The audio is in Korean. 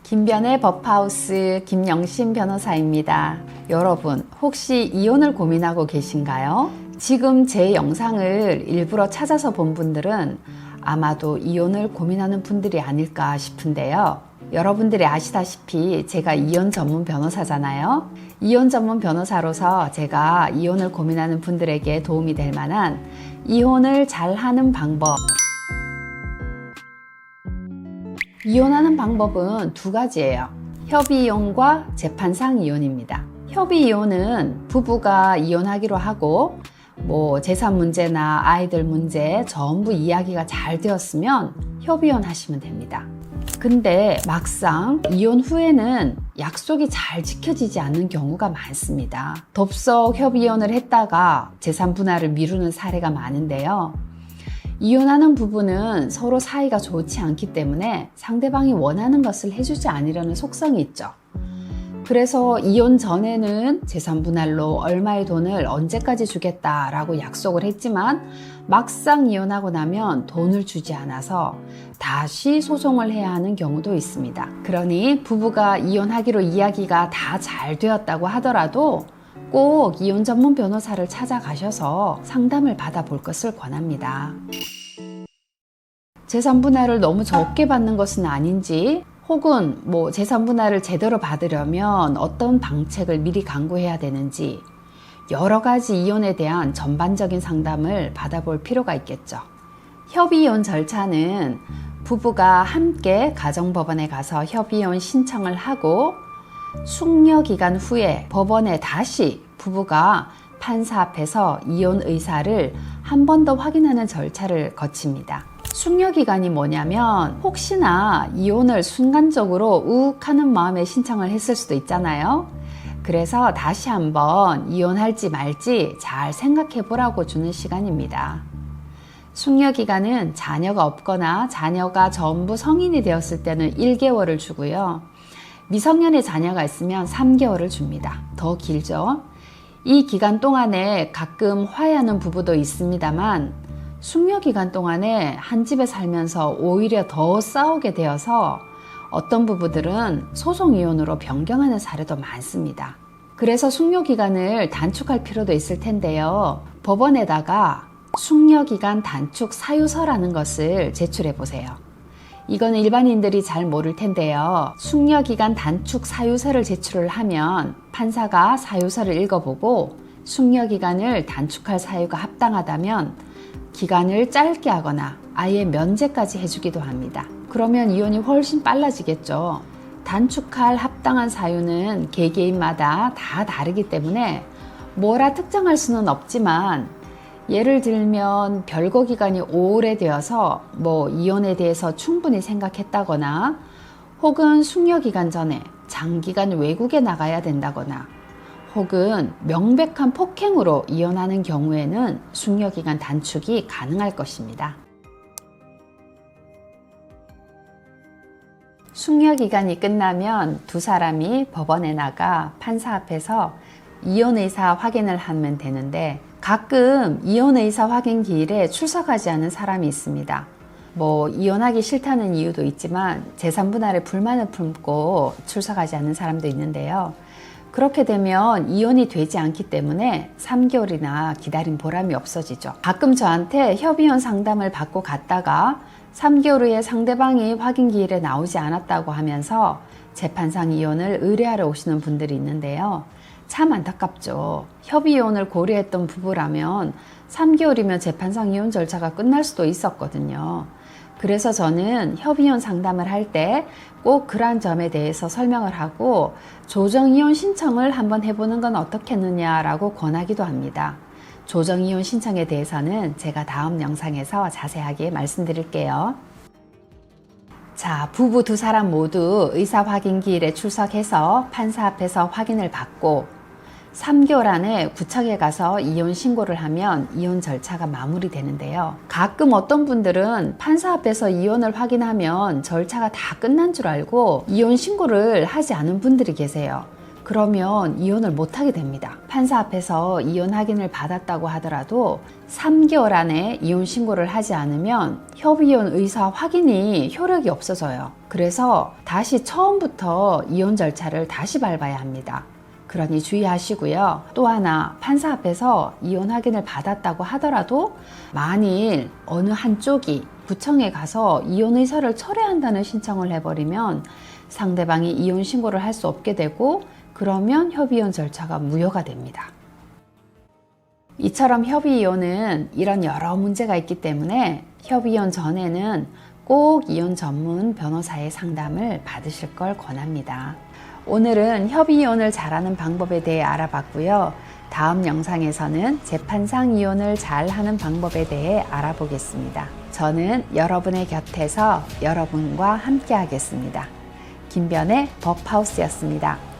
김변의 법하우스 김영신 변호사입니다. 여러분, 혹시 이혼을 고민하고 계신가요? 지금 제 영상을 일부러 찾아서 본 분들은 아마도 이혼을 고민하는 분들이 아닐까 싶은데요. 여러분들이 아시다시피 제가 이혼 전문 변호사잖아요. 이혼 전문 변호사로서 제가 이혼을 고민하는 분들에게 도움이 될 만한 이혼을 잘하는 방법. 이혼하는 방법은 두 가지예요. 협의이혼과 재판상 이혼입니다. 협의이혼은 부부가 이혼하기로 하고 재산 문제나 아이들 문제 전부 이야기가 잘 되었으면 협의이혼 하시면 됩니다. 근데 막상 이혼 후에는 약속이 잘 지켜지지 않는 경우가 많습니다. 덥석 협의이혼을 했다가 재산 분할을 미루는 사례가 많은데요. 이혼하는 부부는 서로 사이가 좋지 않기 때문에 상대방이 원하는 것을 해주지 않으려는 속성이 있죠. 그래서 이혼 전에는 재산 분할로 얼마의 돈을 언제까지 주겠다라고 약속을 했지만 막상 이혼하고 나면 돈을 주지 않아서 다시 소송을 해야 하는 경우도 있습니다. 그러니 부부가 이혼하기로 이야기가 다 잘 되었다고 하더라도 꼭 이혼 전문 변호사를 찾아가셔서 상담을 받아볼 것을 권합니다. 재산 분할을 너무 적게 받는 것은 아닌지, 혹은 재산 분할을 제대로 받으려면 어떤 방책을 미리 강구해야 되는지 여러 가지 이혼에 대한 전반적인 상담을 받아볼 필요가 있겠죠. 협의이혼 절차는 부부가 함께 가정법원에 가서 협의이혼 신청을 하고 숙려 기간 후에 법원에 다시 부부가 판사 앞에서 이혼 의사를 한 번 더 확인하는 절차를 거칩니다. 숙려 기간이 뭐냐면 혹시나 이혼을 순간적으로 우욱하는 마음에 신청을 했을 수도 있잖아요. 그래서 다시 한번 이혼할지 말지 잘 생각해 보라고 주는 시간입니다. 숙려 기간은 자녀가 없거나 자녀가 전부 성인이 되었을 때는 1개월을 주고요. 미성년의 자녀가 있으면 3개월을 줍니다. 더 길죠? 이 기간 동안에 가끔 화해하는 부부도 있습니다만 숙려 기간 동안에 한 집에 살면서 오히려 더 싸우게 되어서 어떤 부부들은 소송 이혼으로 변경하는 사례도 많습니다. 그래서 숙려 기간을 단축할 필요도 있을 텐데요. 법원에다가 숙려 기간 단축 사유서라는 것을 제출해 보세요. 이거는 일반인들이 잘 모를 텐데요. 숙려 기간 단축 사유서를 제출을 하면 판사가 사유서를 읽어보고 숙려 기간을 단축할 사유가 합당하다면 기간을 짧게 하거나 아예 면제까지 해주기도 합니다. 그러면 이혼이 훨씬 빨라지겠죠. 단축할 합당한 사유는 개개인마다 다 다르기 때문에 뭐라 특정할 수는 없지만 예를 들면 별거 기간이 오래되어서 이혼에 대해서 충분히 생각했다거나 혹은 숙려 기간 전에 장기간 외국에 나가야 된다거나 혹은 명백한 폭행으로 이혼하는 경우에는 숙려 기간 단축이 가능할 것입니다. 숙려 기간이 끝나면 두 사람이 법원에 나가 판사 앞에서 이혼 의사 확인을 하면 되는데 가끔 이혼 의사 확인 기일에 출석하지 않은 사람이 있습니다. 이혼하기 싫다는 이유도 있지만 재산 분할에 불만을 품고 출석하지 않는 사람도 있는데요. 그렇게 되면 이혼이 되지 않기 때문에 3개월이나 기다린 보람이 없어지죠. 가끔 저한테 협의이혼 상담을 받고 갔다가 3개월 후에 상대방이 확인 기일에 나오지 않았다고 하면서 재판상 이혼을 의뢰하러 오시는 분들이 있는데요. 참 안타깝죠. 협의이혼을 고려했던 부부라면 3개월이면 재판상 이혼 절차가 끝날 수도 있었거든요. 그래서 저는 협의이혼 상담을 할 때 꼭 그러한 점에 대해서 설명을 하고 조정이혼 신청을 한번 해보는 건 어떻겠느냐라고 권하기도 합니다. 조정이혼 신청에 대해서는 제가 다음 영상에서 자세하게 말씀드릴게요. 자, 부부 두 사람 모두 의사 확인 기일에 출석해서 판사 앞에서 확인을 받고 3개월 안에 구청에 가서 이혼 신고를 하면 이혼 절차가 마무리되는데요. 가끔 어떤 분들은 판사 앞에서 이혼을 확인하면 절차가 다 끝난 줄 알고 이혼 신고를 하지 않은 분들이 계세요. 그러면 이혼을 못하게 됩니다. 판사 앞에서 이혼 확인을 받았다고 하더라도 3개월 안에 이혼 신고를 하지 않으면 협의이혼 의사 확인이 효력이 없어져요. 그래서 다시 처음부터 이혼 절차를 다시 밟아야 합니다. 그러니 주의하시고요. 또 하나, 판사 앞에서 이혼 확인을 받았다고 하더라도 만일 어느 한쪽이 구청에 가서 이혼 의사를 철회한다는 신청을 해버리면 상대방이 이혼 신고를 할 수 없게 되고, 그러면 협의이혼 절차가 무효가 됩니다. 이처럼 협의이혼은 이런 여러 문제가 있기 때문에 협의이혼 전에는 꼭 이혼 전문 변호사의 상담을 받으실 걸 권합니다. 오늘은 협의이혼을 잘하는 방법에 대해 알아봤고요. 다음 영상에서는 재판상 이혼을 잘하는 방법에 대해 알아보겠습니다. 저는 여러분의 곁에서 여러분과 함께 하겠습니다. 김변의 법하우스였습니다.